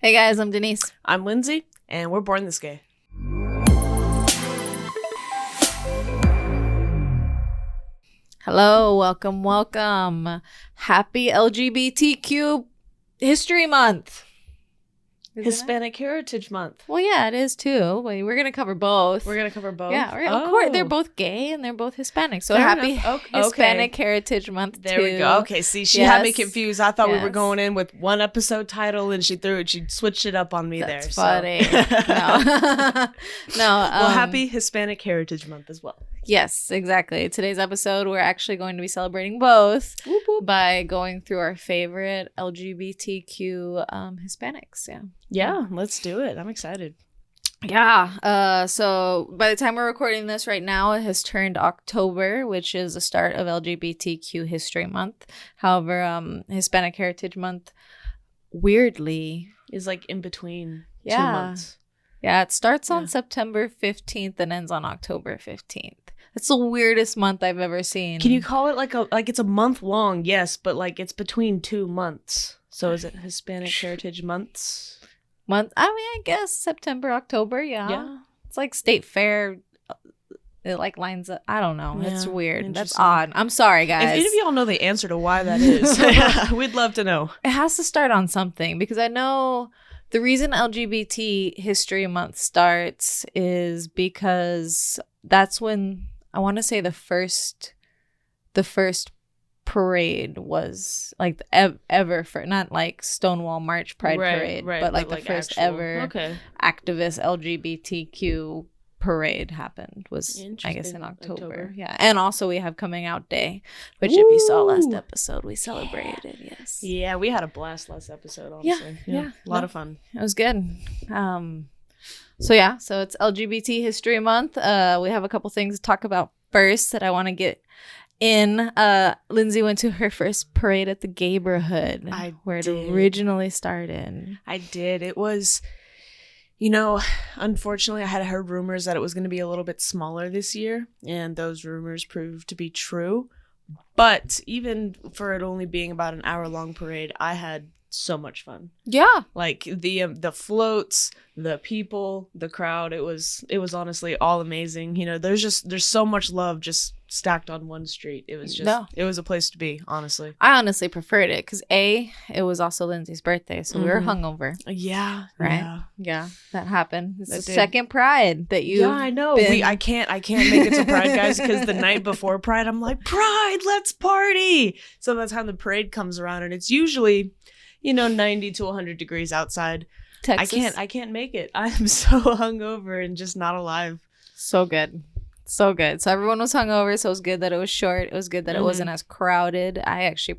Hey guys, I'm Denise. I'm Lindsay, and we're born this gay. Hello, welcome. Happy LGBTQ History Month. Hispanic Heritage Month. Well, yeah, it is too. We're going to cover both. We're going to cover both? Yeah, of course. They're both gay and they're both Hispanic. So fair happy okay. Hispanic Heritage Month there too. we go. Okay, see, she had me confused. I thought we were going in with one episode title and she switched it up on me. That's there. Funny. So. No. Well, happy Hispanic Heritage Month as well. Yes, exactly. Today's episode, we're actually going to be celebrating both by going through our favorite LGBTQ Hispanics. Yeah, let's do it. I'm excited. Yeah. So by the time we're recording this right now, it has turned October, which is the start of LGBTQ History Month. However, Hispanic Heritage Month, weirdly, is like in between 2 Yeah. months. Yeah, it starts on September 15th and ends on October 15th. That's the weirdest month I've ever seen. Can you call it like it's a month long? Yes, but like it's between 2 months. So is it Hispanic Heritage Months? I mean, I guess September, October, yeah. It's like state fair. It like lines up. I don't know. Yeah, it's weird. That's odd. I'm sorry, guys. If any of y'all know the answer to why that is, we'd love to know. It has to start on something because I know the reason LGBT History Month starts is because that's when I want to say the first parade was like ever for not like Stonewall March Pride Parade, but like the first ever activist LGBTQ parade happened was I guess in October. Yeah. And also we have Coming Out Day, which if you saw last episode, we celebrated. Yes. Yeah, we had a blast last episode, honestly. Yeah. A lot of fun. It was good. So it's LGBT History Month. We have a couple things to talk about first that I want to get in. Lindsay went to her first parade at the Gayborhood, where it originally started. I did. It was, unfortunately, I had heard rumors that it was going to be a little bit smaller this year, and those rumors proved to be true. But even for it only being about an hour-long parade, I had so much fun. Yeah. Like the floats, the people, the crowd, it was honestly all amazing. There's so much love just stacked on one street. It was it was a place to be, honestly. I honestly preferred it because it was also Lindsay's birthday, so we were hungover. Yeah. Right? Yeah, that happened. It's the second Pride that you. Yeah, I know. I can't make it to Pride, guys, because the night before Pride, I'm like, Pride, let's party. So by the time the parade comes around, and it's usually 90 to 100 degrees outside. Texas. I can't make it. I'm so hungover and just not alive. So good. So everyone was hungover, so it was good that it was short. It was good that it wasn't as crowded. I actually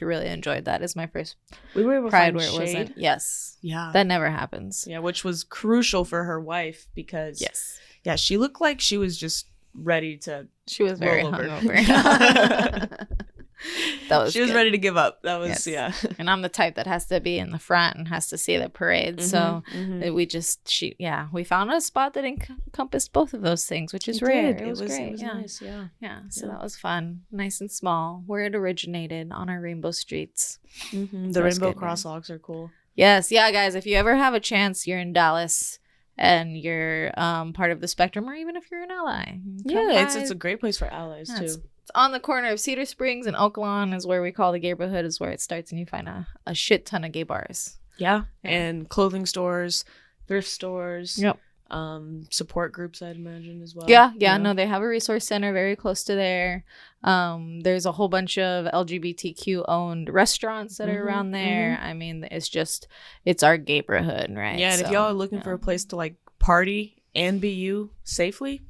really enjoyed that. It's my first Pride where it wasn't. Yes. Yeah. That never happens. Yeah, which was crucial for her wife because she looked like she was just ready to She was very hungover. She was ready to give up. That was And I'm the type that has to be in the front and has to see the parade. So we found a spot that encompassed both of those things, which is rare. It was great. It was nice. Yeah. So that was fun. Nice and small. Where it originated on our rainbow streets. The rainbow crosswalks are cool. Yes. Yeah, guys. If you ever have a chance, you're in Dallas and you're part of the spectrum, or even if you're an ally. It's a great place for allies too. It's on the corner of Cedar Springs and Oak Lawn is where we call the Gayborhood, is where it starts, and you find a shit ton of gay bars. Yeah. And clothing stores, thrift stores. Yep. Support groups, I'd imagine, as well. Yeah. No, they have a resource center very close to there. There's a whole bunch of LGBTQ owned restaurants that are around there. I mean, it's our Gayborhood, right? Yeah, and if y'all are looking for a place to like party and be you safely,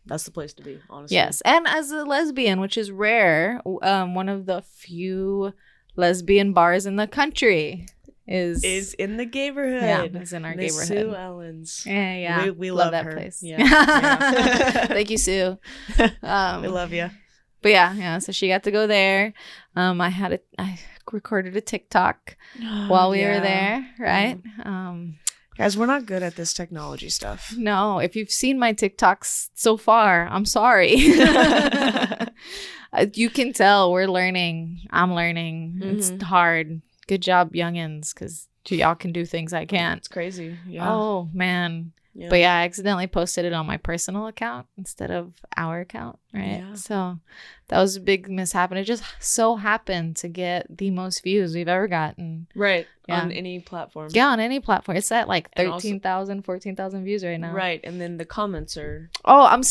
that's the place to be, honestly. Yes, and as a lesbian, which is rare, one of the few lesbian bars in the country is in the Gayborhood. Yeah, it's in our Gayborhood. Sue Ellen's. Yeah. We love that her. Place. Yeah. Thank you, Sue. We love you. But yeah. So she got to go there. I recorded a TikTok while we were there, right? Guys, we're not good at this technology stuff. No, if you've seen my TikToks so far, I'm sorry. You can tell we're learning. I'm learning. It's hard. Good job, youngins, because y'all can do things I can't. It's crazy. Yeah. Oh man. Yeah. But yeah, I accidentally posted it on my personal account instead of our account, right? Yeah. So that was a big mishap. And it just so happened to get the most views we've ever gotten. Right. Yeah. On any platform. Yeah, on any platform. It's at like 13,000, 14,000 views right now. Right. And then the comments are... Oh, I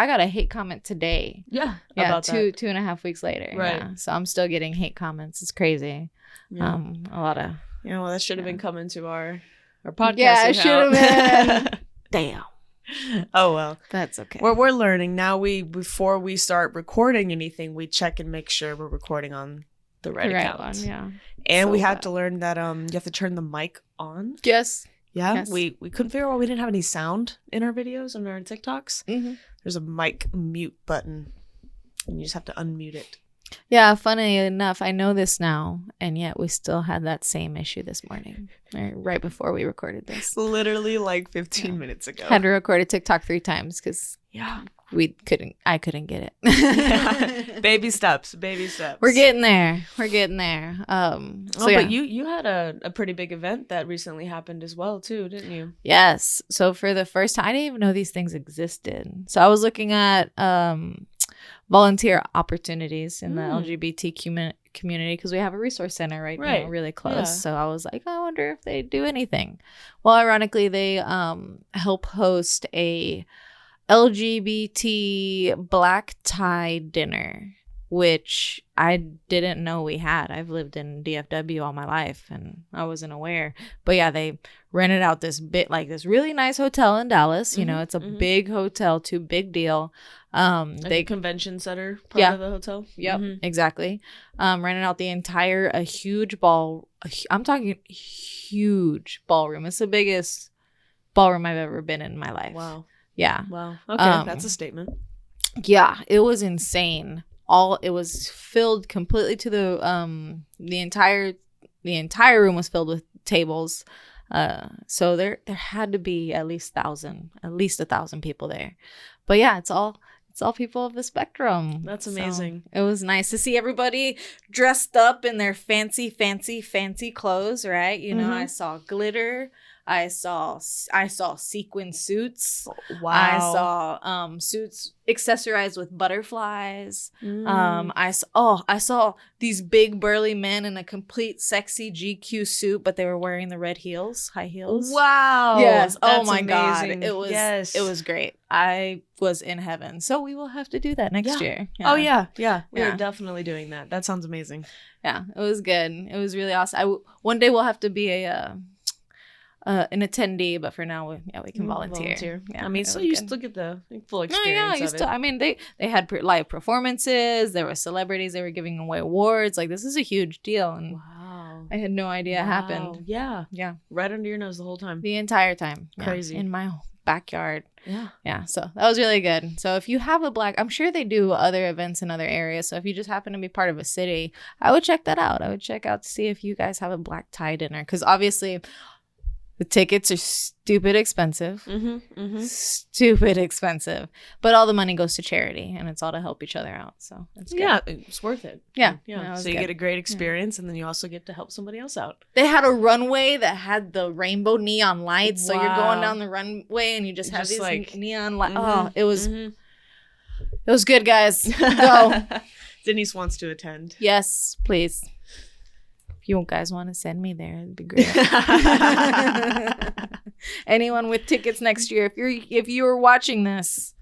got a hate comment today. Yeah. About 2.5 weeks later. Right. Yeah. So I'm still getting hate comments. It's crazy. Yeah. A lot of... Yeah, well, that should have been coming to our podcast. Yeah, it should have been. Damn. Oh well, that's okay. We're learning now. Before we start recording anything, we check and make sure we're recording on the right account. One, yeah. And so we had to learn that you have to turn the mic on. Yes. Yeah. Yes. We couldn't figure out why we didn't have any sound in our videos and our TikToks. Mm-hmm. There's a mic mute button, and you just have to unmute it. Yeah, funny enough, I know this now, and yet we still had that same issue this morning, right before we recorded this. Literally like 15 minutes ago. Had to record a TikTok 3 times because I couldn't get it. Baby steps. We're getting there. But you had a pretty big event that recently happened as well too, didn't you? Yes. So for the first time, I didn't even know these things existed. So I was looking at volunteer opportunities in the LGBT community because we have a resource center right now really close. Yeah. So I was like, I wonder if they do anything. Well, ironically, they help host a LGBT black tie dinner, which I didn't know we had. I've lived in DFW all my life and I wasn't aware. But yeah, they rented out this really nice hotel in Dallas. You know, it's a big hotel, big deal. They convention center part of the hotel. Yep, exactly. Rented out the entire a huge ball. I'm talking huge ballroom. It's the biggest ballroom I've ever been in my life. Wow. Yeah. Wow. Okay, that's a statement. Yeah, it was insane. It was filled completely to the entire room was filled with tables. So there had to be at least 1,000 people there. But yeah, it's all people of the spectrum. That's amazing. So it was nice to see everybody dressed up in their fancy clothes, right? You know, I saw glitter. I saw sequin suits. Wow. I saw suits accessorized with butterflies. I saw these big burly men in a complete sexy GQ suit, but they were wearing the red heels, high heels. Wow. Yes. That's my amazing. God. It was great. I was in heaven. So we will have to do that next year. Yeah. Oh yeah. We're definitely doing that. That sounds amazing. Yeah, it was good. It was really awesome. One day we'll have to be an attendee, but for now we can volunteer. Yeah, I mean, so you still get the full experience. I mean, they had live performances. There were celebrities. They were giving away awards. Like, this is a huge deal, and wow, I had no idea it happened. Yeah, right under your nose the whole time, the entire time. Crazy. In my backyard. Yeah. So that was really good. So if you have I'm sure they do other events in other areas. So if you just happen to be part of a city, I would check that out. I would check out to see if you guys have a black tie dinner, because obviously the tickets are stupid expensive. Stupid expensive. But all the money goes to charity, and it's all to help each other out. So it's good. Yeah, it's worth it. Yeah. So you get a great experience, and then you also get to help somebody else out. They had a runway that had the rainbow neon lights. Wow. So you're going down the runway, and you just have these neon lights. Oh, it was good, guys. Go. Denise wants to attend. Yes, please. If you guys want to send me there, it'd be great. Anyone with tickets next year, if you are watching this,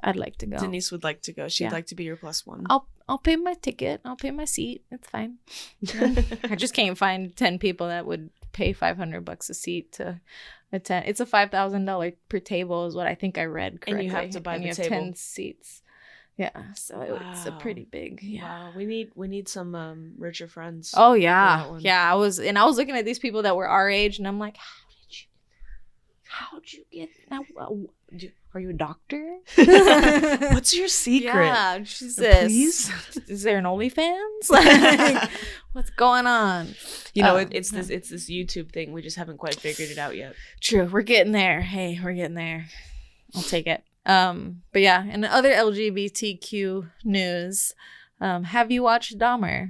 I'd like to go. Denise would like to go. She'd like to be your +1. I'll pay my ticket. I'll pay my seat. It's fine. I just can't find 10 people that would pay $500 a seat to attend. It's a $5,000 per table is what I think I read correctly. And you have to buy the table. 10 seats. Yeah, so it's a pretty big. Yeah, we need some richer friends. Oh yeah, I was looking at these people that were our age, and I'm like, how'd you get? Are you a doctor? What's your secret? Yeah, she says. Please? Is there an OnlyFans? Like, what's going on? You know, it's this YouTube thing. We just haven't quite figured it out yet. True, we're getting there. Hey, we're getting there. I'll take it. But yeah, in other LGBTQ news, have you watched Dahmer?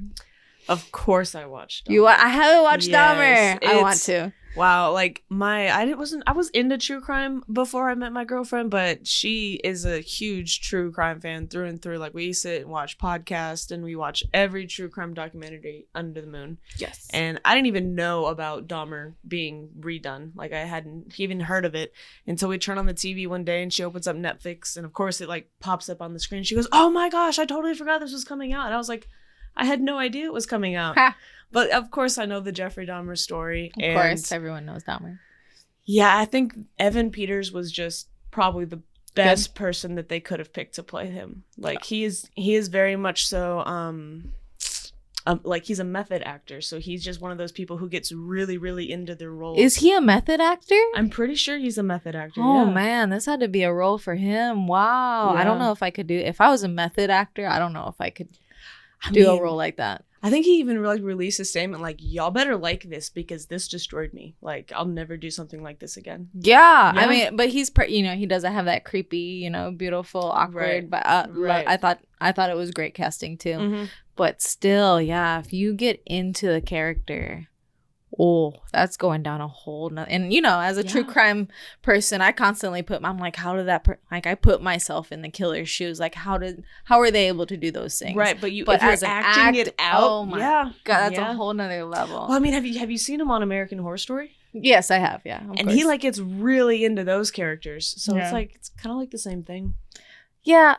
Of course I watched Dahmer. I haven't watched Dahmer. I want to. Wow, like I was into true crime before I met my girlfriend, but she is a huge true crime fan through and through. Like we sit and watch podcasts and we watch every true crime documentary under the moon. Yes. And I didn't even know about Dahmer being redone. Like I hadn't even heard of it until we turn on the TV one day and she opens up Netflix and of course it like pops up on the screen. She goes, "Oh my gosh, I totally forgot this was coming out." And I was like, I had no idea it was coming out. Ha. But of course, I know the Jeffrey Dahmer story. Of course, everyone knows Dahmer. Yeah, I think Evan Peters was just probably the best person that they could have picked to play him. Like he is very much so. Like he's a method actor, so he's just one of those people who gets really, really into their role. Is he a method actor? I'm pretty sure he's a method actor. Oh man, this had to be a role for him. Wow, yeah. I don't know if I could do. If I was a method actor, I don't know if I could do a role like that. I think he even like released a statement like, "Y'all better like this because this destroyed me. Like, I'll never do something like this again." Yeah. I mean, but he's he doesn't have that creepy, beautiful, awkward. Right. But I thought it was great casting too. Mm-hmm. But still, yeah, if you get into the character, that's going down a whole nother. And as a true crime person, I constantly I'm like, how did that I put myself in the killer's shoes. Like, how are they able to do those things? Right, but if as you're acting it out, oh my god, that's a whole nother level. Well, I mean, have you seen him on American Horror Story? Yes, I have. Yeah, and he like gets really into those characters, so it's kind of like the same thing. Yeah.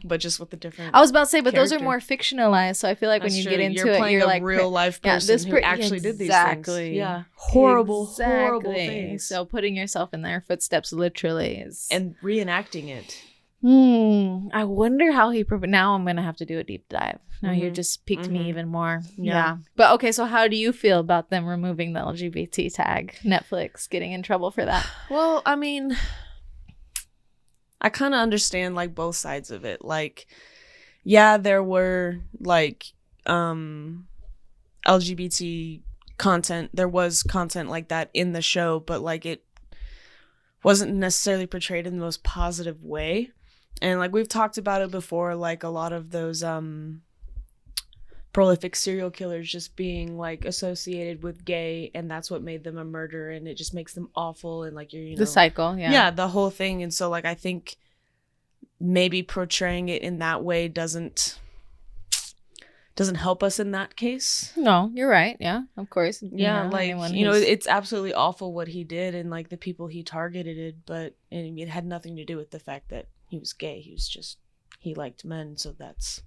But just with the different. I was about to say, but those are more fictionalized. So I feel like when you get into it, you're like a real life person who actually did these things. Yeah, horrible things. So putting yourself in their footsteps literally is and reenacting it. I wonder how he. Now I'm gonna have to do a deep dive. Now you just piqued me even more. Yeah. But okay, so how do you feel about them removing the LGBT tag? Netflix getting in trouble for that? Well, I mean, I kind of understand like both sides of it. Like, yeah, there were like LGBT content. There was content like that in the show, but like it wasn't necessarily portrayed in the most positive way. And like we've talked about it before, like a lot of those prolific serial killers just being like associated with gay, and that's what made them a murderer, and it just makes them awful, and like you're the cycle, yeah, the whole thing. And so like I think maybe portraying it in that way doesn't help us in that case. No, you're right. Yeah, of course. Yeah, it's absolutely awful what he did and like the people he targeted, but it had nothing to do with the fact that he was gay. He liked men, so that's.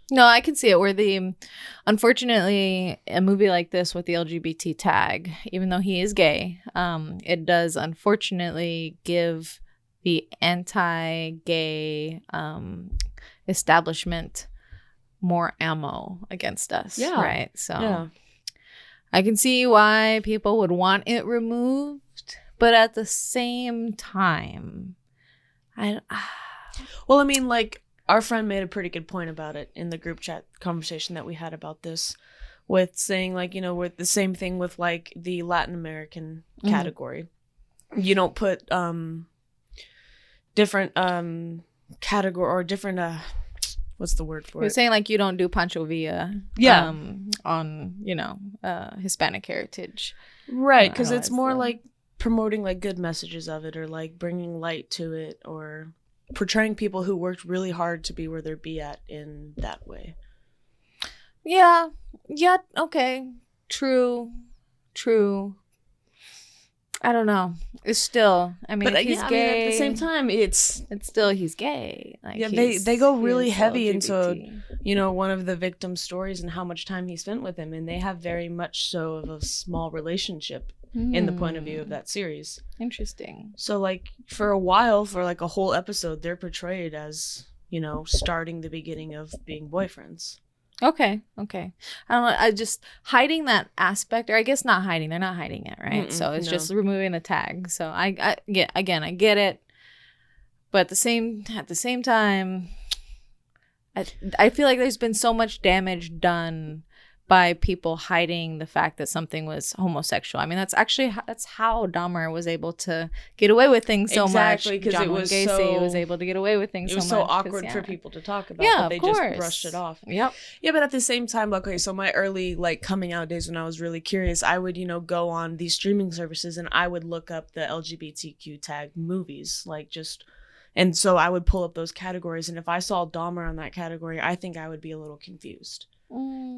No, I can see it where unfortunately, a movie like this with the LGBT tag, even though he is gay, it does unfortunately give the anti-gay establishment more ammo against us. Yeah. Right. So I can see why people would want it removed, but at the same time, well, I mean, like, our friend made a pretty good point about it in the group chat conversation that we had about this, with saying, like, with the same thing with, like, the Latin American category. You don't put different category or different, what's the word for it? You're saying, like, you don't do Pancho Villa on, Hispanic Heritage. Right, because it's more like promoting, like, good messages of it, or, like, bringing light to it, or portraying people who worked really hard to be where they're at in that way. Yeah, okay. True. I don't know. It's still, I mean, but, he's gay. I mean, at the same time, it's still he's gay. Like, yeah, they go really heavy LGBT. Into one of the victim's stories and how much time he spent with him, and they have very much so of a small relationship in the point of view of that series. Interesting. So, like, for a while, for like a whole episode, they're portrayed as starting the beginning of being boyfriends. Okay. I don't know. I just hiding that aspect, or I guess not hiding. They're not hiding it, right? So it's just removing the tag. So I get it, but at the same time, I feel like there's been so much damage done by people hiding the fact that something was homosexual. I mean, that's how Dahmer was able to get away with things so much. Because John Wayne Gacy was able to get away with things so much. It was so awkward for people to talk about. Yeah, but they just brushed it off. Yep. Yeah, but at the same time, okay, so my early like coming out days when I was really curious, I would, go on these streaming services and I would look up the LGBTQ tag movies, like just. And so I would pull up those categories. And if I saw Dahmer on that category, I think I would be a little confused.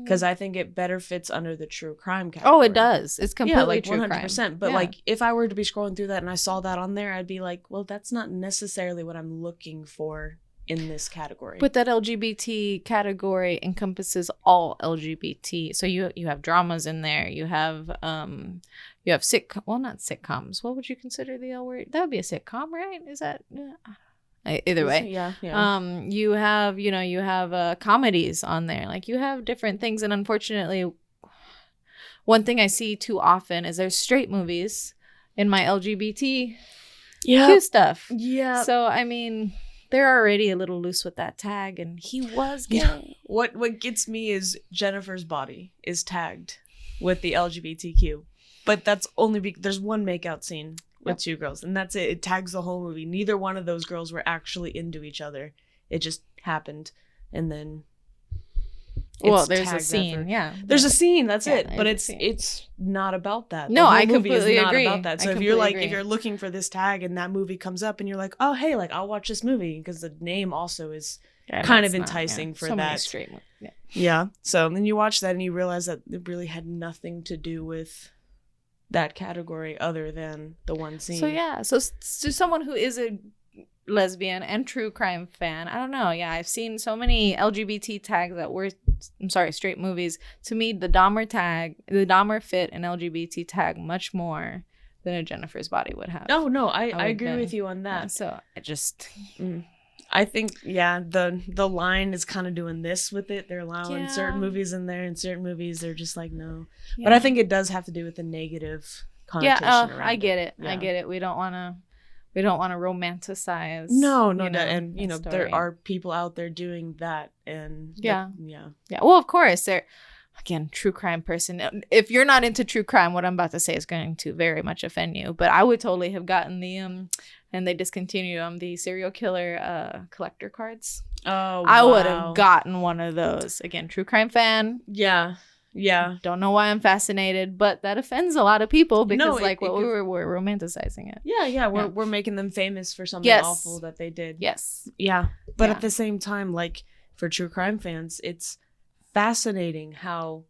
Because I think it better fits under the true crime category. Oh, it does. It's completely true 100%. Crime. But like, if I were to be scrolling through that and I saw that on there, I'd be like, well, that's not necessarily what I'm looking for in this category. But that LGBT category encompasses all LGBT. So you have dramas in there. You have not sitcoms. What would you consider the L word? That would be a sitcom, right? Is that? Either way. Yeah. You have comedies on there. Like, you have different things, and unfortunately, one thing I see too often is there's straight movies in my LGBT stuff. Yeah. So I mean, they're already a little loose with that tag, and he was gay. Yeah. What gets me is Jennifer's body is tagged with the LGBTQ, but that's only there's one makeout scene with two girls, and that's it. It tags the whole movie. Neither one of those girls were actually into each other. It just happened, and then there's a scene. There's a scene. That's it. But it's not about that. No, I completely agree. About that. So if you're looking for this tag and that movie comes up, and you're like, oh hey, like I'll watch this movie because the name also is kind of enticing for that. Straight. Yeah. So then you watch that and you realize that it really had nothing to do with that category other than the one scene. So to someone who is a lesbian and true crime fan, I don't know. I've seen so many LGBT tags that were straight movies. To me, the Dahmer fit an LGBT tag much more than a Jennifer's Body would have. No, I agree with you on that. So I just I think the line is kind of doing this with it. They're allowing certain movies in there, and certain movies they're just like no. Yeah. But I think it does have to do with the negative connotation. I get it. I get it. We don't want to romanticize. No, and there are people out there doing that, and Well, of course, they're again true crime person. If you're not into true crime, what I'm about to say is going to very much offend you. But I would totally have gotten the and they discontinued the serial killer collector cards. Oh, I would have gotten one of those. Again, true crime fan. Yeah. Don't know why I'm fascinated, but that offends a lot of people because we're romanticizing it. Yeah. We're making them famous for something awful that they did. Yes. Yeah. But at the same time, like for true crime fans, it's fascinating how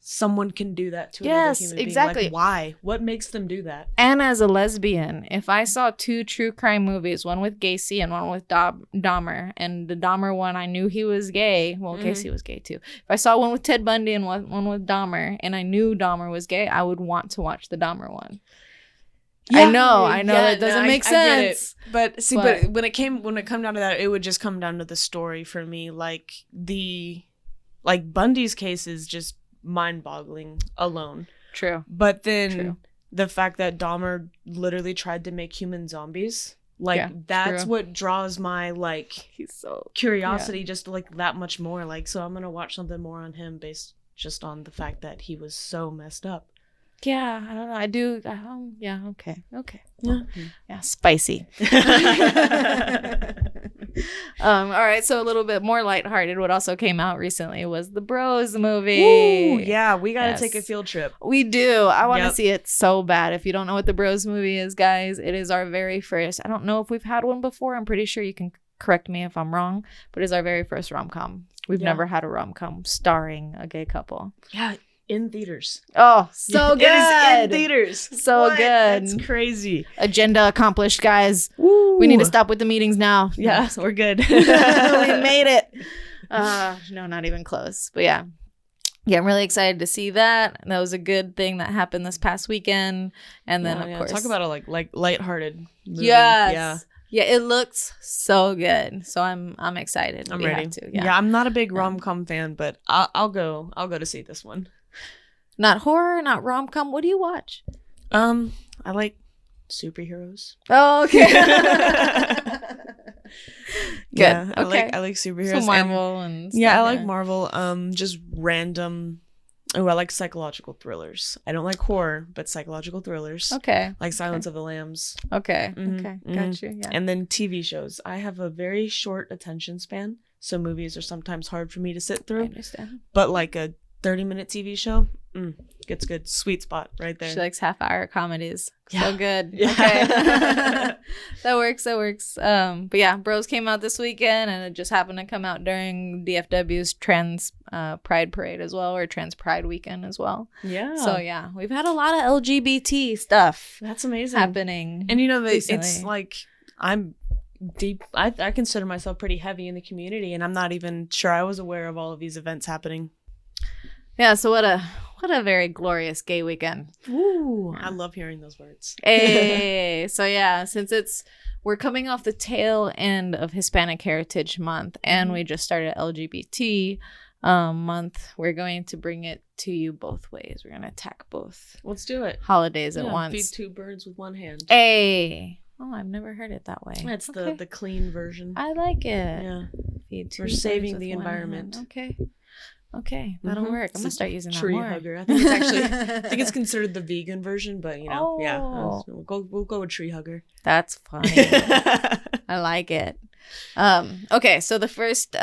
someone can do that to another human being. Exactly. Like, why? What makes them do that? And as a lesbian, if I saw two true crime movies, one with Gacy and one with Dahmer, and the Dahmer one, I knew he was gay. Well, Gacy was gay too. If I saw one with Ted Bundy and one with Dahmer, and I knew Dahmer was gay, I would want to watch the Dahmer one. Yeah, I know that doesn't make sense. But when it come down to that, it would just come down to the story for me. Like Bundy's case is just mind-boggling alone. True. But then the fact that Dahmer literally tried to make human zombies, that's what draws my curiosity just that much more. So I'm gonna watch something more on him based just on the fact that he was so messed up. Yeah, I don't know. I do. Okay. Yeah, spicy. All right, so a little bit more lighthearted. What also came out recently was the Bros movie. Ooh, yeah, we got to take a field trip. We do. I want to see it so bad. If you don't know what the Bros movie is, guys, it is our very first. I don't know if we've had one before. I'm pretty sure you can correct me if I'm wrong, but it's our very first rom-com. We've never had a rom-com starring a gay couple. Yeah. In theaters. Oh, so good. It is in theaters. So good. That's crazy. Agenda accomplished, guys. Woo. We need to stop with the meetings now. Yeah, we're good. We made it. No, not even close. But yeah, I'm really excited to see that. That was a good thing that happened this past weekend. And then, of course. Talk about a lighthearted movie. Yes. Yeah, it looks so good. So I'm excited. I'm ready. Yeah, I'm not a big rom-com fan, but I'll go to see this one. Not horror, not rom-com. What do you watch? I like superheroes. Oh, okay. Good. Yeah, okay. I like superheroes. So Marvel and stuff, I like Marvel. Just random Oh, I like psychological thrillers. I don't like horror, but psychological thrillers. Okay. Like Silence of the Lambs. Okay. Okay. Got you. Yeah. And then TV shows. I have a very short attention span, so movies are sometimes hard for me to sit through. I understand. But like a 30-minute TV show, gets good. Sweet spot right there. She likes half-hour comedies. Yeah. So good. Yeah. Okay. That works. But yeah, Bros came out this weekend, and it just happened to come out during DFW's Trans Pride Parade as well, or Trans Pride Weekend as well. Yeah. So yeah, we've had a lot of LGBT stuff. That's amazing. Happening. And it's like I'm deep. I consider myself pretty heavy in the community, and I'm not even sure I was aware of all of these events happening. Yeah, so what a very glorious gay weekend. Ooh, I love hearing those words. Hey, so yeah, since we're coming off the tail end of Hispanic Heritage Month, and we just started LGBT month, we're going to bring it to you both ways. We're going to attack both. Let's do it. Holidays at once. Feed two birds with one hand. Hey. Oh, I've never heard it that way. That's the clean version. I like it. Yeah. Feed two we're saving the birds with one environment. hand. Okay, that'll work. I'm gonna start using that tree more. hugger. I think it's considered the vegan version, but yeah, we'll go with tree hugger. That's funny. I like it. Okay, so the first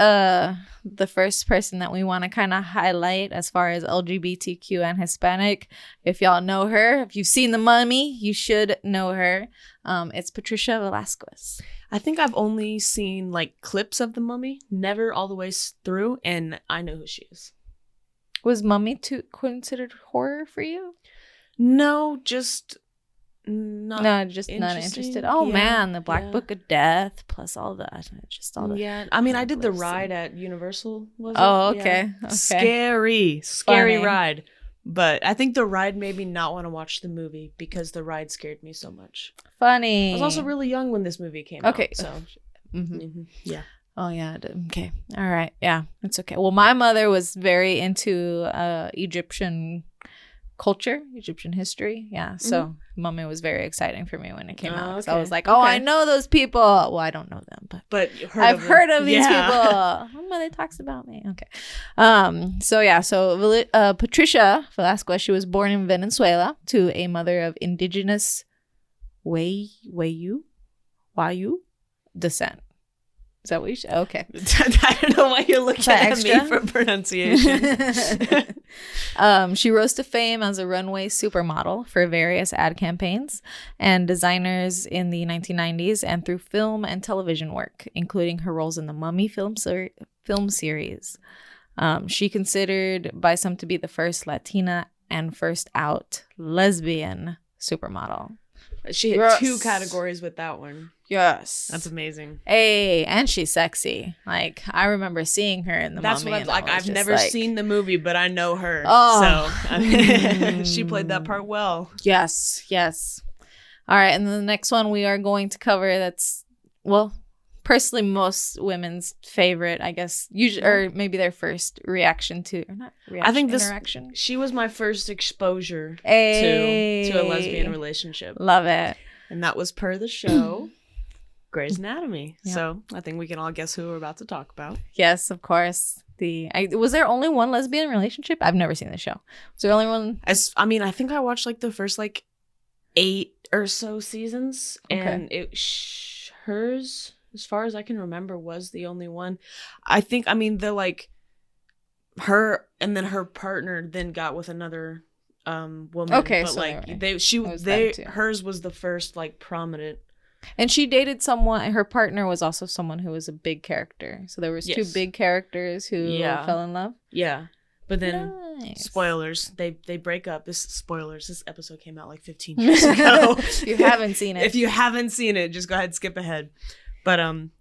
person that we want to kind of highlight as far as LGBTQ and Hispanic, if y'all know her, if you've seen The Mummy, you should know her. It's Patricia Velasquez. I think I've only seen like clips of The Mummy, never all the way through, and I know who she is. Was Mummy considered horror for you? No, just not. No, just not interested. Oh man, the Black Book of Death plus all that, just all the. Yeah, I mean, I did the ride at Universal. Oh, okay. Yeah. Okay. Scary ride. But I think the ride made me not want to watch the movie because the ride scared me so much. Funny. I was also really young when this movie came out. Okay. So, yeah. Oh, yeah. Okay. All right. Yeah. It's okay. Well, my mother was very into Egyptian culture, Egyptian history. Yeah. So Mummy was very exciting for me when it came out. Okay. So I was like, I know those people. Well, I don't know them, but I've heard of these people. My mother talks about me. Okay. So Patricia Velasquez, she was born in Venezuela to a mother of indigenous Wayuu descent. Is that what you should? Okay. I don't know why you're looking at me for pronunciation. She rose to fame as a runway supermodel for various ad campaigns and designers in the 1990s and through film and television work, including her roles in the Mummy film series. She considered by some to be the first Latina and first out lesbian supermodel. She hit 2 categories with that one. Yes. That's amazing. Hey, and she's sexy. Like, I remember seeing her in the Mummy. That's what I'm like. I've never seen the movie, but I know her. Oh. So she played that part well. Yes. All right. And then the next one we are going to cover that's, well, personally most women's favorite, I guess, usually, or maybe their first reaction to, or not reaction, I think interaction. She was my first exposure to a lesbian relationship. Love it. And that was per the show. Grey's Anatomy. Yeah. So I think we can all guess who we're about to talk about. Yes, of course. Was there only one lesbian relationship? I've never seen the show. Was there only one? I think I watched like the first like 8 or so seasons, and hers, as far as I can remember, was the only one. I think. I mean, her and then her partner then got with another woman. Okay, but so hers was the first like prominent. And she dated someone, her partner was also someone who was a big character. So there was 2 big characters who fell in love. Yeah. But then, spoilers, they break up. This episode came out like 15 years ago. If you haven't seen it. If you haven't seen it, just go ahead and skip ahead. But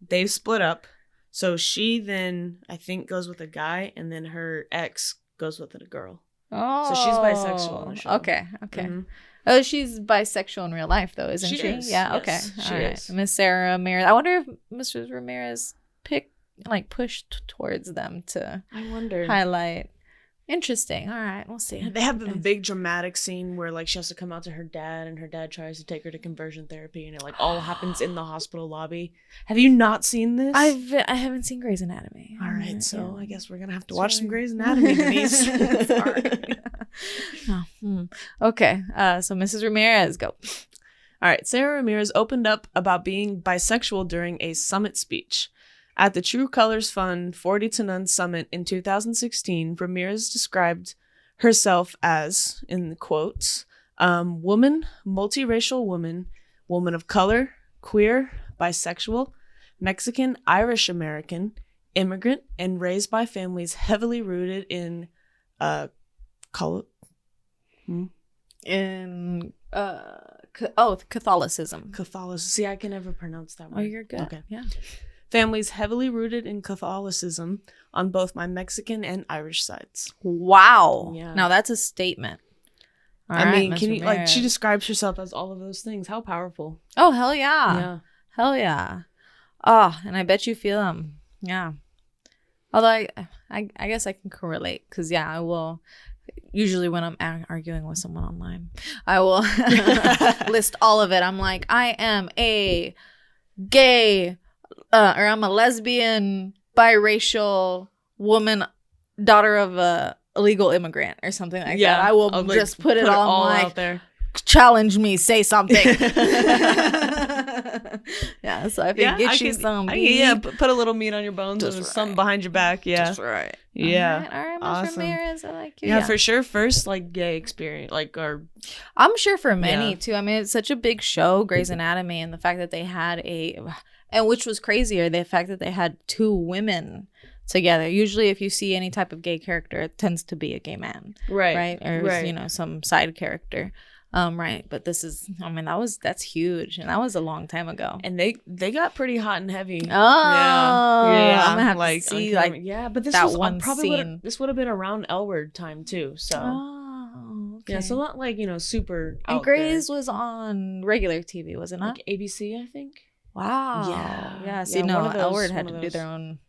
they split up. So she then, I think, goes with a guy, and then her ex goes with a girl. Oh. So she's bisexual on the show. Okay. Mm-hmm. Oh, she's bisexual in real life, though, isn't she? Is. Yeah, yes, okay. She All is. Miss Sarah Ramirez. I wonder if Mrs. Ramirez pushed towards them to I wonder. Highlight Interesting. All right, we'll see. They have a big dramatic scene where like she has to come out to her dad, and her dad tries to take her to conversion therapy, and it like all happens in the hospital lobby. Have you not seen this? I haven't seen Grey's Anatomy. All right, so I guess we're gonna have to watch some Grey's Anatomy, Denise. Sorry. Okay. So Mrs. Ramirez, go. All right, Sarah Ramirez opened up about being bisexual during a summit speech. At the True Colors Fund 40 to None Summit in 2016, Ramirez described herself as, in the quotes, woman, multiracial woman, woman of color, queer, bisexual, Mexican, Irish American, immigrant, and raised by families heavily rooted in Catholicism. See, I can never pronounce that word. Oh, you're good. Okay. Yeah. Families heavily rooted in Catholicism on both my Mexican and Irish sides. Wow. Yeah. Now that's a statement. I mean, can you like she describes herself as all of those things? How powerful. Oh, hell yeah. Yeah. Hell yeah. Oh, and I bet you feel them. Yeah. Although I guess I can correlate because, yeah, I will. Usually when I'm arguing with someone online, I will list all of it. I'm like, I am a gay or I'm a lesbian, biracial woman, daughter of a illegal immigrant or something like that. I will just put it all out there. Challenge me, say something. Yeah, so I think get you some meat. Yeah, put a little meat on your bones and something behind your back. Yeah, that's right. Yeah, all right, awesome. Ramirez, I like you. Yeah, for sure. First, like gay experience, like I'm sure for many too. I mean, it's such a big show, Grey's Anatomy, and the fact that they had and which was crazier, the fact that they had two women together. Usually if you see any type of gay character, it tends to be a gay man, right, or some side character, right. But this is, I mean, that's huge, and that was a long time ago, and they got pretty hot and heavy. Yeah, I'm gonna have to see but this was one scene. This would have been around L Word time too, so okay. Yeah, so not like super and Grey's was on regular TV, was it not? Like ABC, I think. Wow. Yeah. See, no, L Word had to do their own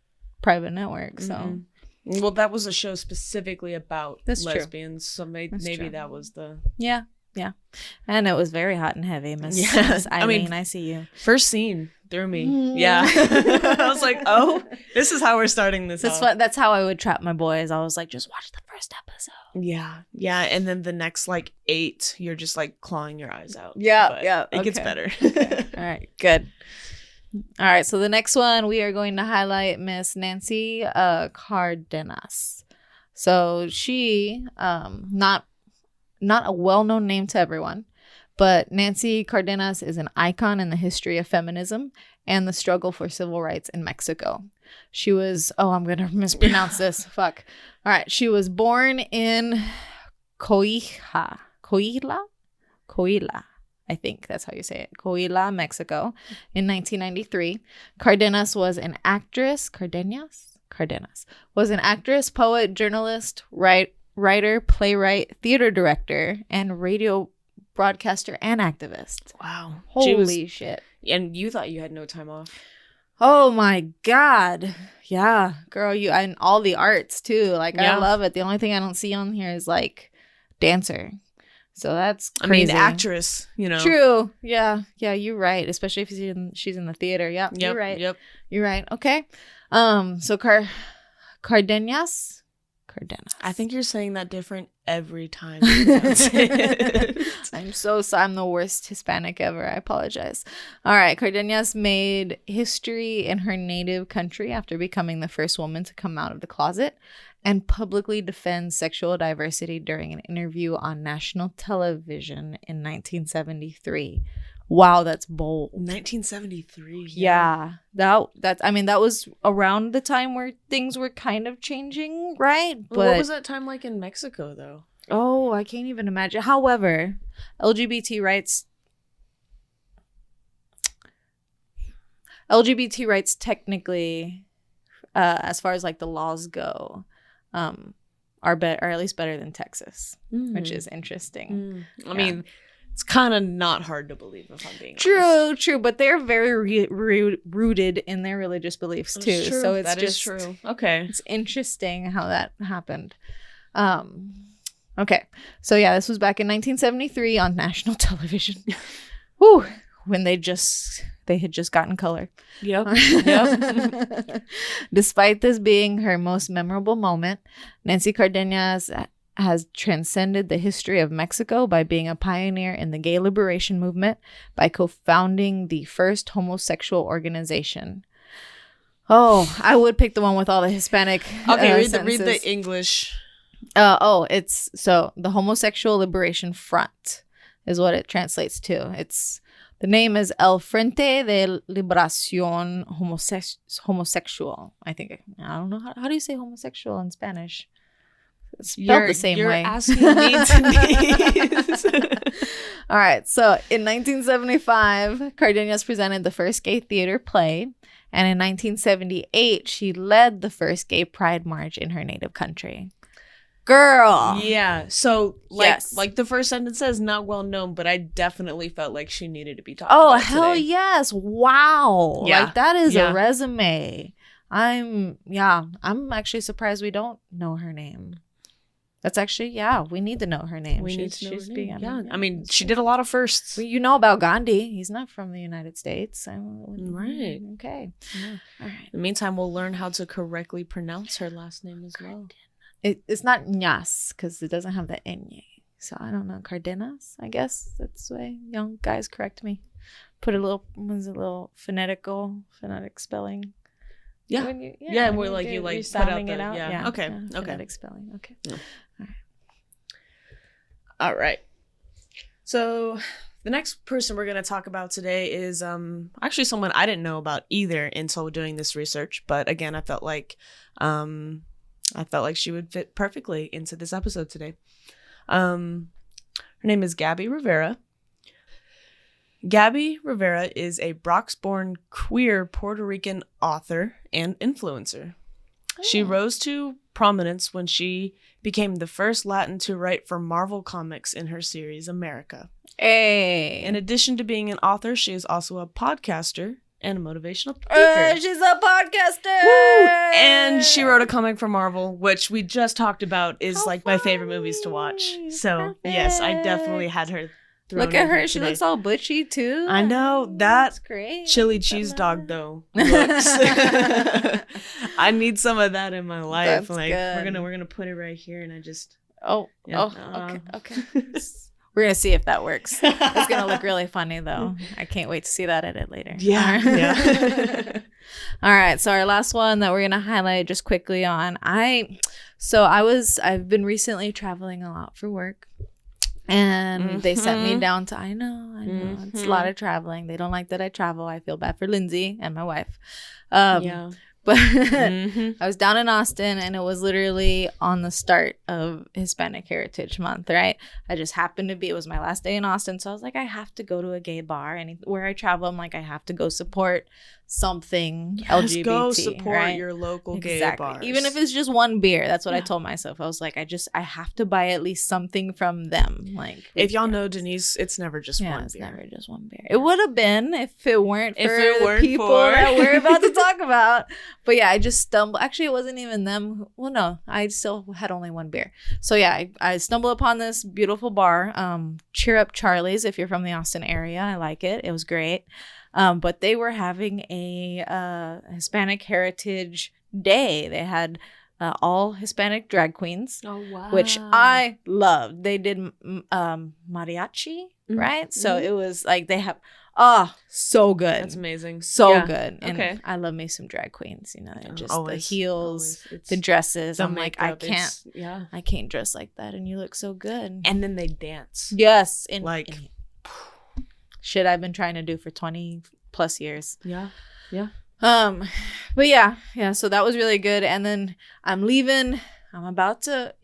private network. So, well, that was a show specifically about lesbians. True. So maybe that was the yeah, and it was very hot and heavy. Miss Eileen, I see you. First scene threw me. Yeah, I was like, oh, this is how we're starting this. That's how I would trap my boys. I was like, just watch the first episode. Yeah, and then the next 8, you're just clawing your eyes out. Yeah, it gets better. Okay. All right, good. All right, so the next one we are going to highlight Miss Nancy Cardenas. So she, not a well-known name to everyone, but Nancy Cardenas is an icon in the history of feminism and the struggle for civil rights in Mexico. She was, I'm going to mispronounce this. Fuck. All right, she was born in Coahuila. I think that's how you say it. Coahuila, Mexico, in 1993. Cardenas was an actress. Cardenas was an actress, poet, journalist, writer, playwright, theater director, and radio broadcaster and activist. Wow. Holy shit. And you thought you had no time off. Oh my God. Yeah. Girl, and all the arts too. I love it. The only thing I don't see on here is dancer. So that's crazy. I mean, actress, True. Yeah, you're right. Especially if she's in the theater. Yep, you're right. Yep. You're right. Okay. So Cardenas. I think you're saying that different every time. I'm the worst Hispanic ever. I apologize. All right. Cardenas made history in her native country after becoming the first woman to come out of the closet and publicly defend sexual diversity during an interview on national television in 1973. Wow, that's bold. 1973. Yeah. That was around the time where things were kind of changing, right? But what was that time like in Mexico, though? Oh, I can't even imagine. However, LGBT rights technically, as far as the laws go, are at least better than Texas, which is interesting. I mean, it's kind of not hard to believe, if I'm being honest. True, but they're very rooted in their religious beliefs too. True. So it's that is true. Okay, it's interesting how that happened. Okay. So yeah, this was back in 1973 on national television. Whew. When they had just gotten color. Yep. Despite this being her most memorable moment, Nancy Cardenas has transcended the history of Mexico by being a pioneer in the gay liberation movement by co-founding the first homosexual organization. Oh, I would pick the one with all the Hispanic read the English. It's so the Homosexual Liberation Front is what it translates to. The name is El Frente de Liberación Homosexual. I think I don't know how do you say homosexual in Spanish? It's spelled the same way. You're asking me to All right. So in 1975, Cardenas presented the first gay theater play. And in 1978, she led the first gay pride march in her native country. Girl. Yeah. So like the first sentence says not well known, but I definitely felt like she needed to be talked about hell today. Yes. Wow. Yeah. Like that is a resume. I'm actually surprised we don't know her name. That's actually, we need to know her name. We need to know her name. I mean, she did a lot of firsts. Well, you know about Gandhi. He's not from the United States. Right. Okay. Yeah. All right. In the meantime, we'll learn how to correctly pronounce her last name as well. It's not Ñas because it doesn't have the Ñ. So I don't know. Cardenas, I guess. That's the way young guys correct me. Put a little phonetic spelling. Yeah. We're like you like sounding put out it out. Yeah. Okay. Phonetic spelling. Okay. Yeah. All right. So the next person we're going to talk about today is actually someone I didn't know about either until doing this research. But again, I felt like she would fit perfectly into this episode today. Her name is Gabby Rivera. Gabby Rivera is a Bronx-born queer Puerto Rican author and influencer. Oh. She rose to prominence when she became the first Latin to write for Marvel Comics in her series America. Hey. In addition to being an author, she is also a podcaster and a motivational speaker. She's a podcaster! Woo! And she wrote a comic for Marvel, which we just talked about is my favorite movies to watch. So, perfect. Yes, I definitely had her thrown. Look at her. Today. She looks all butchy, too. I know. That's great. Chili cheese dog, though, looks. I need some of that in my life. That's good. We're gonna put it right here, and I just... Okay. We're going to see if that works. It's going to look really funny, though. I can't wait to see that edit later. Yeah. All right. So our last one that we're going to highlight just quickly on. I've been recently traveling a lot for work. And they sent me down to, I know. It's a lot of traveling. They don't like that I travel. I feel bad for Lindsay and my wife. But I was down in Austin, and it was literally on the start of Hispanic Heritage Month, right? I just happened to be, it was my last day in Austin. So I was like, I have to go to a gay bar. And where I travel, I'm like, I have to go support something LGBT. Go support right? your local gay bars. Even if it's just one beer. That's what I told myself. I was like, I have to buy at least something from them. Like, if y'all know Denise, it's never just one beer. It's never just one beer. It would have been if it weren't for the people that we're about to talk about. But yeah, I just stumbled. Actually, it wasn't even them. Well, no, I still had only one beer. So yeah, I stumbled upon this beautiful bar, Cheer Up Charlie's. If you're from the Austin area, I like it. It was great. But they were having a Hispanic Heritage Day. They had all Hispanic drag queens, which I loved. They did mariachi, right? So it was like they have... so good. That's amazing. So good. And I love me some drag queens, just always, the heels, the dresses. I'm like, I can't dress like that. And you look so good. And then they dance. Yes. Shit I've been trying to do for 20 plus years. Yeah. But yeah. So that was really good. And then I'm leaving. I'm about to,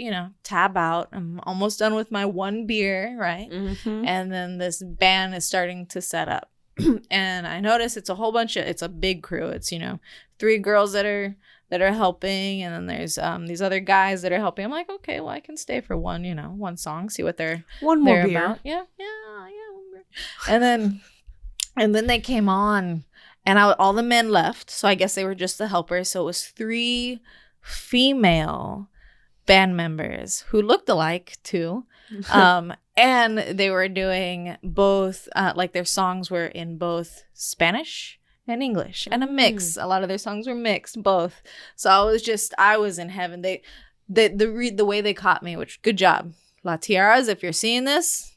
tab out. I'm almost done with my one beer, right? Mm-hmm. And then this band is starting to set up. And I notice it's a big crew. It's, 3 girls that are helping. And then there's these other guys that are helping. I'm like, okay, well, I can stay for one song, see what they're one more beer. About. Yeah, one beer. And then they came on, and all the men left. So I guess they were just the helpers. So it was 3 female band members who looked alike too. And they were doing both, like their songs were in both Spanish and English and a mix. A lot of their songs were mixed, both. So I was in heaven. The way they caught me, which good job. La Tiaras, if you're seeing this,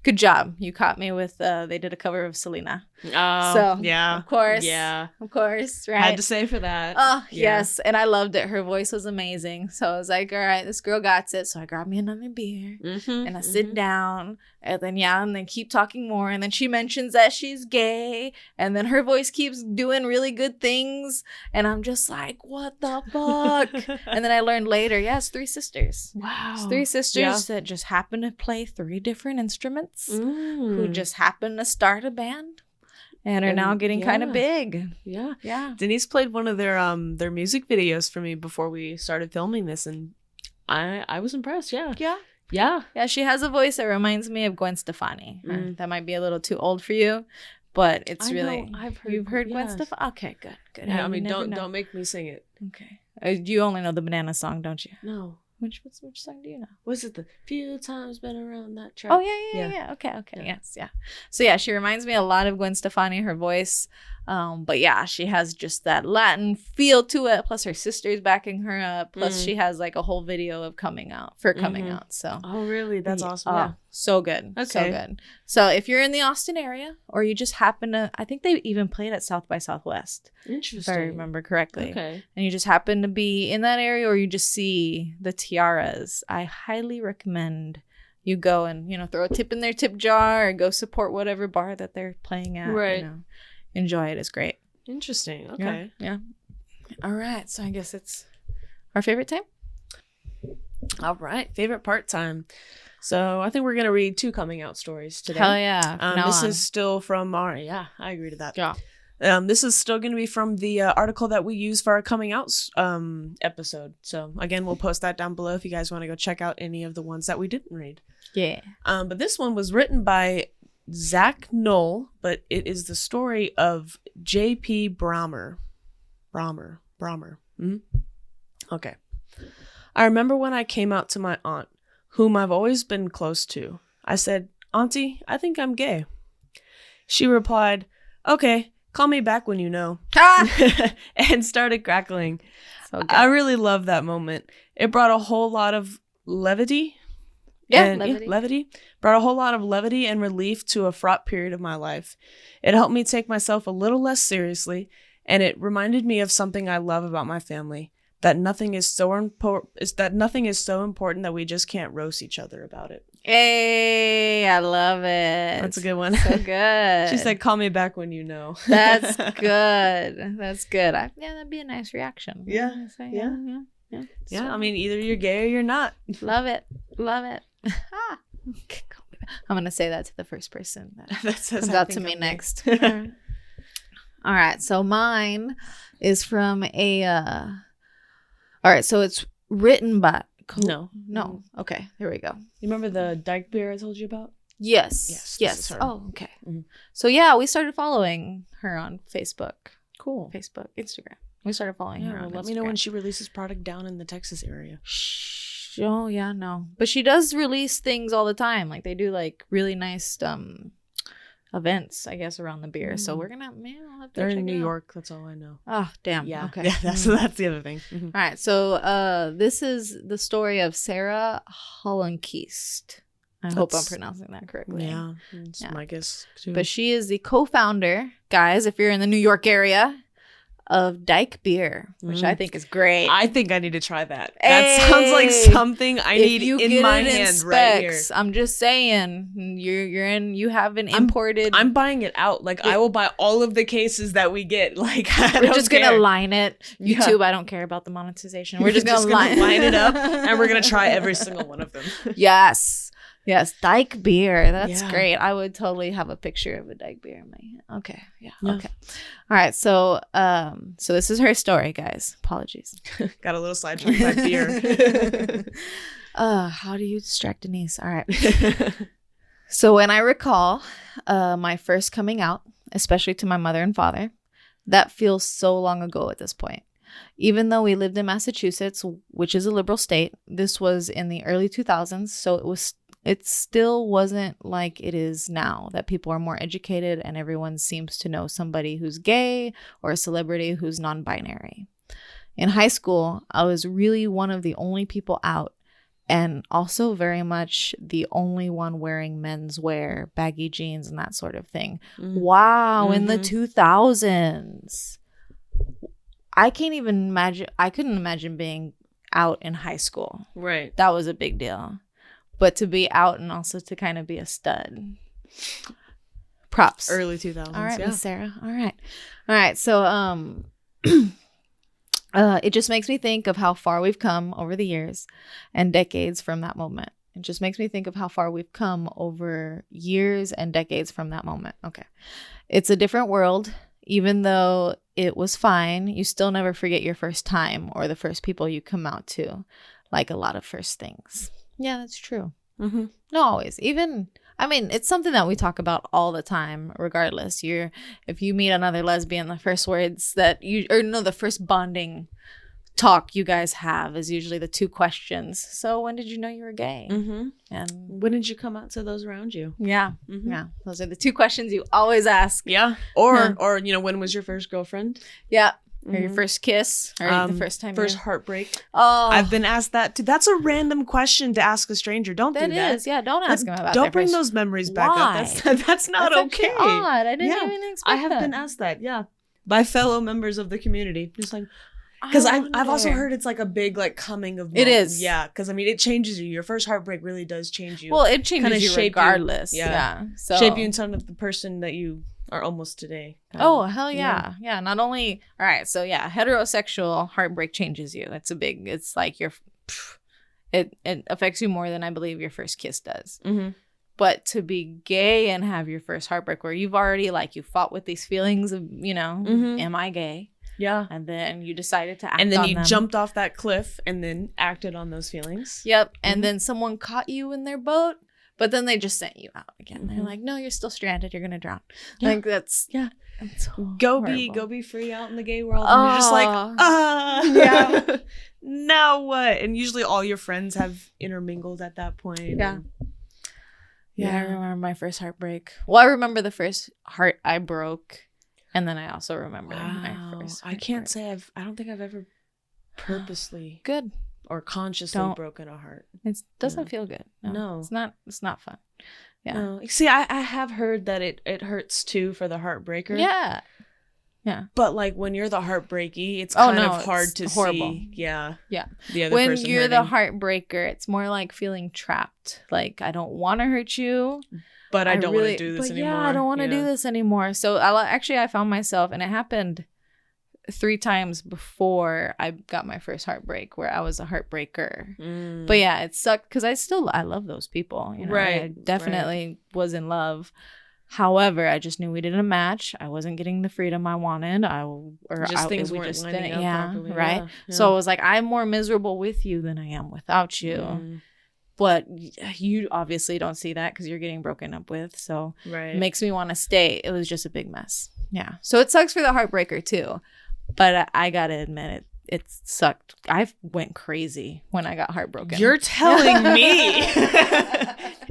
good job. You caught me with, they did a cover of Selena. Oh, so, yeah. Of course. Yeah. Of course, right? Had to say for that. Oh, yeah. Yes. And I loved it. Her voice was amazing. So I was like, all right, this girl got it. So I grabbed me another beer and I sit down and then keep talking more. And then she mentions that she's gay. And then her voice keeps doing really good things. And I'm just like, what the fuck? And then I learned later, it's 3 sisters. Wow. It's 3 sisters that just happen to play 3 different instruments who just happen to start a band. And are now getting kind of big. Yeah. Yeah. Denise played one of their music videos for me before we started filming this, and I was impressed. Yeah. Yeah. Yeah. Yeah, she has a voice that reminds me of Gwen Stefani. That might be a little too old for you, but it's you've heard Gwen Stefani? Okay, good. Yeah, I mean, don't make me sing it. Okay. You only know the Banana song, don't you? No. Which song do you know? Was it the few times been around that track? Oh, yeah. Okay. Yeah. Yes, yeah. So, yeah, she reminds me a lot of Gwen Stefani, her voice. But, yeah, she has just that Latin feel to it. Plus, her sister's backing her up. Plus, she has, like, a whole video of coming out. So. Oh, really? That's awesome. Yeah. So good. Okay. So good. So, if you're in the Austin area or you just happen to, I think they even played at South by Southwest. Interesting. If I remember correctly. Okay. And you just happen to be in that area or you just see the Tiaras, I highly recommend you go and, throw a tip in their tip jar or go support whatever bar that they're playing at. Right. Enjoy it. It's great. Interesting. Okay. Yeah. All right. So I guess it's our favorite time. All right. Favorite part time. So I think we're going to read 2 coming out stories today. Hell yeah. This is still from our, I agree to that. Yeah. This is still going to be from the article that we use for our coming out episode. So again, we'll post that down below if you guys want to go check out any of the ones that we didn't read. Yeah. But this one was written by Zach Knoll, but it is the story of J.P. Brahmer. Okay. I remember when I came out to my aunt, whom I've always been close to. I said, "Auntie, I think I'm gay." She replied, "Okay, call me back when you know." And started crackling. So I really love that moment. It brought a whole lot of levity. Levity. Brought a whole lot of levity and relief to a fraught period of my life. It helped me take myself a little less seriously, and it reminded me of something I love about my family. That nothing is so important that we just can't roast each other about it. Hey, I love it. That's a good one. So good. She said, "Call me back when you know." That's good. That's good. That'd be a nice reaction. Yeah. Yeah. I mean, either you're gay or you're not. Love it. I'm gonna say that to the first person that comes out to me next. All right. So mine is from a. All right, so it's written by... No. Okay, here we go. You remember the dyke beer I told you about? Yes. Oh, okay. Mm-hmm. So, yeah, we started following her on Facebook. Cool. Facebook, Instagram. We started following her on Let Instagram. me know when she releases product down in the Texas area. Shh. Oh, yeah, no. But she does release things all the time. Like, they do, like, really nice... events, I guess, around the beer. So we're gonna they're in New York, that's all I know. Oh, damn. Yeah. Okay. Yeah, that's the other thing. All right, so this is the story of Sarah Hollenkeist. I hope I'm pronouncing that correctly. Yeah, it's my guess too. But she is the co-founder, guys, if you're in the New York area, of Dyke Beer, which I think is great. I think I need to try that. That sounds like something I need in my hand right here. I'm just saying, you have an imported. I'm buying it out. Like, I will buy all of the cases that we get. Like, we're just gonna line it. YouTube, I don't care about the monetization. We're just gonna line it up, and we're gonna try every single one of them. Yes, Dyke Beer. That's great. I would totally have a picture of a Dyke Beer in my hand. Okay. Yeah. Okay. All right. So this is her story, guys. Apologies. Got a little sidetracked by beer. How do you distract Denise? All right. So when I recall my first coming out, especially to my mother and father, that feels so long ago at this point. Even though we lived in Massachusetts, which is a liberal state, this was in the early 2000s. So it still wasn't like it is now, that people are more educated and everyone seems to know somebody who's gay or a celebrity who's non-binary. In high school, I was really one of the only people out, and also very much the only one wearing menswear, baggy jeans and that sort of thing. Wow, in the 2000s. I couldn't imagine being out in high school. Right. That was a big deal. But to be out and also to kind of be a stud. Props. Early 2000s. All right, Miss Sarah. All right. So it just makes me think of how far we've come over the years and decades from that moment. It just makes me think of how far we've come over years and decades from that moment. Okay. It's a different world. Even though it was fine, you still never forget your first time or the first people you come out to, like a lot of first things. Yeah, that's true. Not always. It's something that we talk about all the time, regardless. If you meet another lesbian, the first words the first bonding talk you guys have is usually the two questions. So when did you know you were gay? And when did you come out to those around you? Yeah. Yeah. Those are the two questions you always ask. Yeah. Or when was your first girlfriend? Yeah. Or your first kiss, or the first time. First heartbreak. Oh, I've been asked that too. That's a random question to ask a stranger. Don't do that. That is, yeah. Don't ask them about. Don't bring those memories back up. That's not okay. Odd. I didn't even expect that. I have been asked that. Yeah, by fellow members of the community. Just like, because I've also heard it's like a big like coming of. It is. Yeah, because it changes you. Your first heartbreak really does change you. Well, it changes you regardless. Yeah. So shape you into the person that you are almost today. Hell yeah. Yeah. Not only, all right. So yeah, heterosexual heartbreak changes you. It's like it affects you more than I believe your first kiss does. But to be gay and have your first heartbreak where you've already you fought with these feelings of, am I gay? Yeah. And then you decided to act on them. And then you them. jumped off that cliff and then acted on those feelings. Yep. And then someone caught you in their boat. But then they just sent you out again. They're like, no, you're still stranded. You're going to drown. Yeah. That's go be free out in the gay world. And you're just like, yeah. Now what? And usually all your friends have intermingled at that point. Yeah. Yeah, I remember my first heartbreak. Well, I remember the first heart I broke. And then I also remember my first heartbreak. I can't say I don't think I've ever purposely. Good. Or consciously broken a heart. It doesn't feel good. No. It's not fun. Yeah. No. See, I have heard that it hurts too for the heartbreaker. Yeah. Yeah. But when you're the heartbreaky, it's kind of hard to horrible. See. Yeah. Yeah. The other when person you're hurting. the heartbreaker, it's more like feeling trapped. Like, I don't want to hurt you. But I don't want to do this anymore. Yeah, I don't want to do this anymore. So I found myself, and it happened 3 times before I got my first heartbreak where I was a heartbreaker. But yeah, it sucked because I love those people. Right. I definitely was in love. However, I just knew we didn't match. I wasn't getting the freedom I wanted. Things weren't lining up properly. Right. Yeah. So I was like, I'm more miserable with you than I am without you. But you obviously don't see that because you're getting broken up with. So it makes me want to stay. It was just a big mess. Yeah. So it sucks for the heartbreaker too. But I gotta admit, it sucked. I went crazy when I got heartbroken. You're telling me.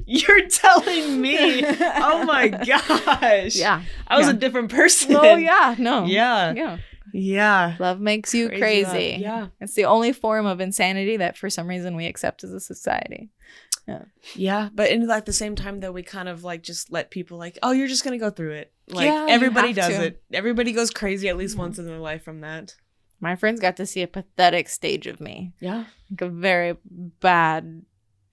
You're telling me. Oh my gosh. Yeah. I was a different person. Oh yeah. No. Yeah. Yeah. Yeah. Love makes you crazy. Yeah. It's the only form of insanity that for some reason we accept as a society. Yeah. Yeah. But in the same time though, we kind of just let people oh, you're just going to go through it. Everybody does it. Everybody goes crazy at least once in their life from that. My friends got to see a pathetic stage of me. Yeah. A very bad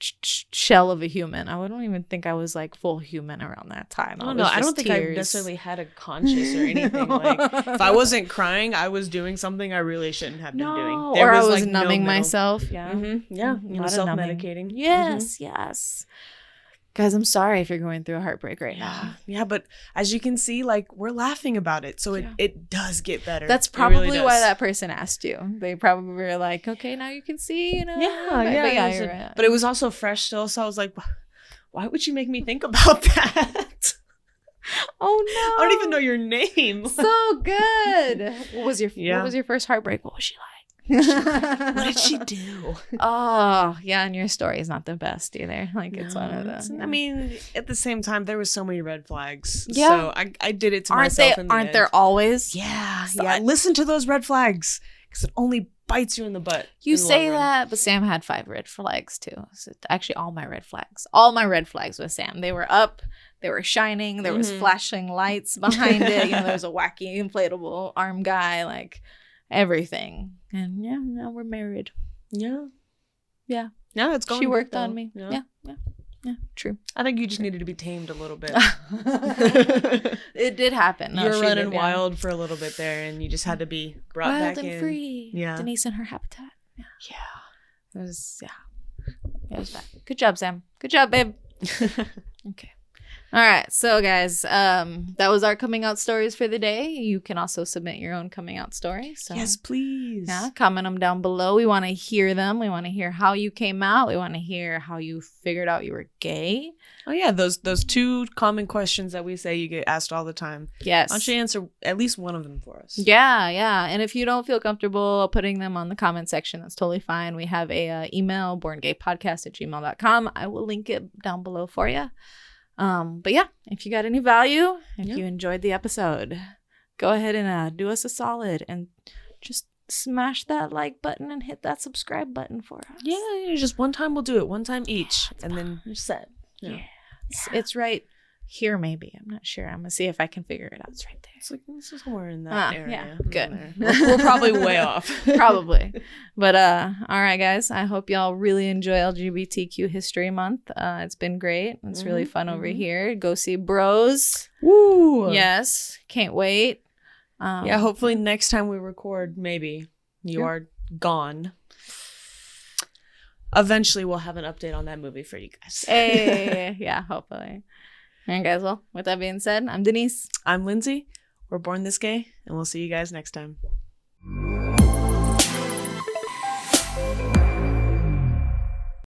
shell of a human. I don't even think I was full human around that time. I don't think I necessarily had a conscience or anything. If I wasn't crying, I was doing something I really shouldn't have been doing. Or I was numbing myself. Yeah. Yeah. Self-medicating. Yes. Yes. Guys, I'm sorry if you're going through a heartbreak right now. Yeah, but as you can see, we're laughing about it. So it does get better. That's probably why that person asked you. They probably were like, okay, now you can see, Yeah, you're right. But it was also fresh still. So I was like, why would you make me think about that? Oh no! I don't even know your name. So good. What was your first heartbreak? What was she like? What did she do? Oh yeah, and your story is not the best either. Like it's one of those. I mean, at the same time, there was so many red flags. Yeah. So I did it to myself. Aren't there always? Yeah. So listen to those red flags because it only bites you in the butt. You say that, but Sam had 5 red flags too. So actually, all my red flags with Sam. They were up. They were shining. There was flashing lights behind it. There was a wacky inflatable arm guy. Like. Everything. And now we're married. Yeah. It's going. She worked on me. Yeah, true. I think you just needed to be tamed a little bit. It did happen. You were running wild for a little bit there, and you just had to be brought wild back and in. Free. Yeah, Denise and her habitat. Yeah. It was bad. Good job, Sam. Good job, babe. Okay. All right, so guys, that was our coming out stories for the day. You can also submit your own coming out stories. So, yes, please. Yeah, comment them down below. We want to hear them. We want to hear how you came out. We want to hear how you figured out you were gay. Oh yeah, those 2 common questions that we say you get asked all the time. Yes. Why don't you answer at least one of them for us? Yeah. And if you don't feel comfortable putting them on the comment section, that's totally fine. We have a email, borngaypodcast@gmail.com. I will link it down below for you. But yeah, if you got any value, if you enjoyed the episode, go ahead and do us a solid and just smash that like button and hit that subscribe button for us. Yeah, just one time we'll do it, one time each, and then you're set. Yeah. It's right here, maybe. I'm not sure. I'm gonna see if I can figure it out. It's right there. It's like somewhere in that area. Yeah, good. We're probably way off. Probably. But all right, guys. I hope y'all really enjoy LGBTQ History Month. It's been great. It's really fun over here. Go see Bros. Woo! Yes. Can't wait. Hopefully next time we record, maybe you are gone. Eventually, we'll have an update on that movie for you guys. Hey, yeah, hopefully. All right, guys. Well, with that being said, I'm Denise. I'm Lindsay. We're born this gay, and we'll see you guys next time.